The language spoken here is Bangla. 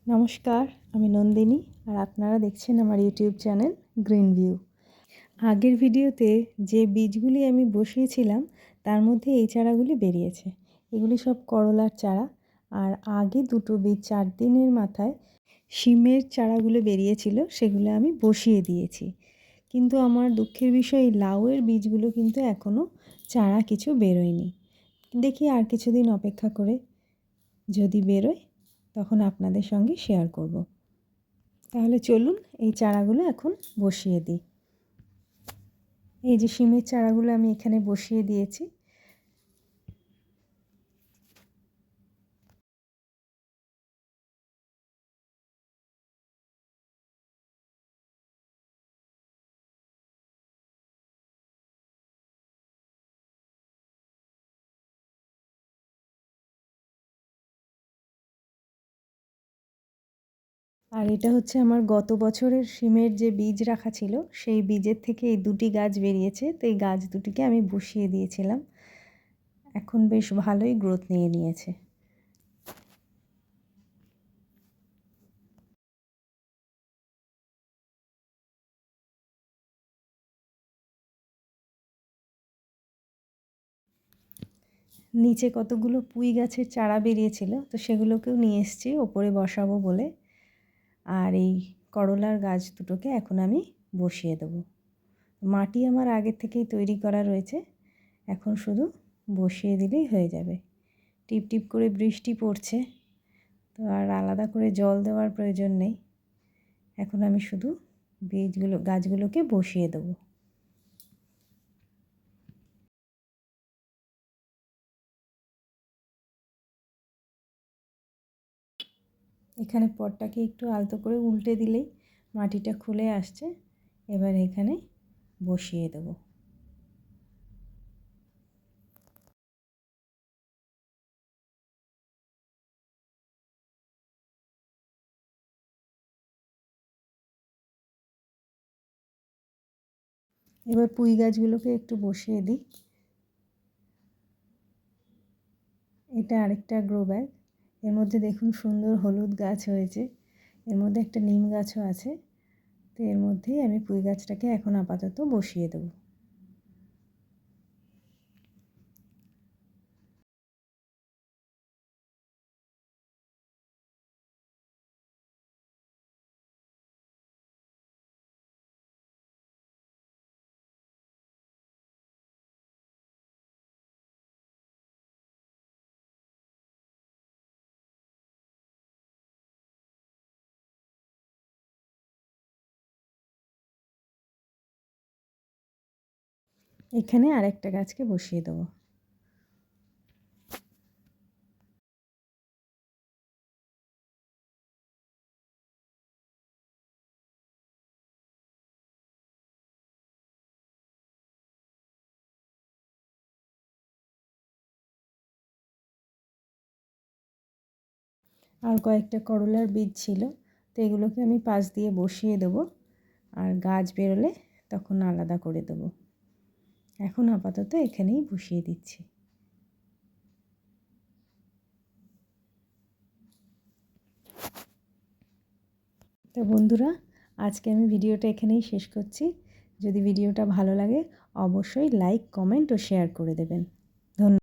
নমস্কার, আমি নন্দিনী আর আপনারা দেখছেন আমার ইউটিউব চ্যানেল গ্রিন ভিউ। আগের ভিডিওতে যে বীজগুলি আমি বসিয়েছিলাম তার মধ্যে এই চারাগুলি বেরিয়েছে। এগুলি সব করলার চারা। আর আগে দুটো বীজ 4 দিনের মাথায় শিমের চারাগুলো বেরিয়েছিল, সেগুলো আমি বসিয়ে দিয়েছি। কিন্তু আমার দুঃখের বিষয় এই লাউয়ের বীজগুলো কিন্তু এখনও চারা কিছু বেরোয়নি। দেখি আর কিছুদিন অপেক্ষা করে যদি বেরোয় তখন আপনাদের সঙ্গে শেয়ার করব। তাহলে চলুন এই চারাগুলো এখন বসিয়ে দিই। এই যে শিমের চারাগুলো আমি এখানে বসিয়ে দিয়েছি। আর এটা হচ্ছে আমার গত বছরের শিমের যে বীজ রাখা ছিল সেই বীজের থেকে এই দুটি গাছ বেরিয়েছে। তো এই গাছ দুটিকে আমি বসিয়ে দিয়েছিলাম, এখন বেশ ভালোই গ্রোথ নিয়ে নিয়েছে। নিচে কতগুলো পুঁই গাছের চারা বেরিয়েছিল, তো সেগুলোকেও নিয়ে এসেছি ওপরে বসাবো বলে। আর এই করলার গাছ দুটোকে এখন আমি বসিয়ে দেবো। মাটি আমার আগের থেকেই তৈরি করা রয়েছে, এখন শুধু বসিয়ে দিলেই হয়ে যাবে। টিপ টিপ করে বৃষ্টি পড়ছে, তো আর আলাদা করে জল দেওয়ার প্রয়োজন নেই। এখন আমি শুধু গাছগুলোকে বসিয়ে দেবো। এখানে পটটাকে একটু আলতো করে উল্টে দিলেই মাটিটা খুলে আসছে। এবার এখানে বসিয়ে দেবো। এবার পুঁই গাছগুলোকে একটু বসিয়ে দিই। এটা আরেকটা গ্রো ব্যাগ। এর মধ্যে দেখুন সুন্দর হলুদ গাছ হয়েছে, এর মধ্যে একটা নিম গাছও আছে। তো এর মধ্যেই আমি পুঁই গাছটাকে এখন আপাতত বসিয়ে দেবো। এখানে আরেকটা গাছকে বসিয়ে দেবো। আর কয়েকটা করলার বীজ ছিল, তো এগুলোকে আমি পাশ দিয়ে বসিয়ে দেবো। আর গাছ বেরোলে তখন আলাদা করে দেবো। এখন আপাতত এখানেই বসিয়ে দিচ্ছি। তো বন্ধুরা, আজকে আমি ভিডিওটা এখানেই শেষ করছি। যদি ভিডিওটা ভালো লাগে অবশ্যই লাইক, কমেন্ট ও শেয়ার করে দেবেন। ধন্যবাদ।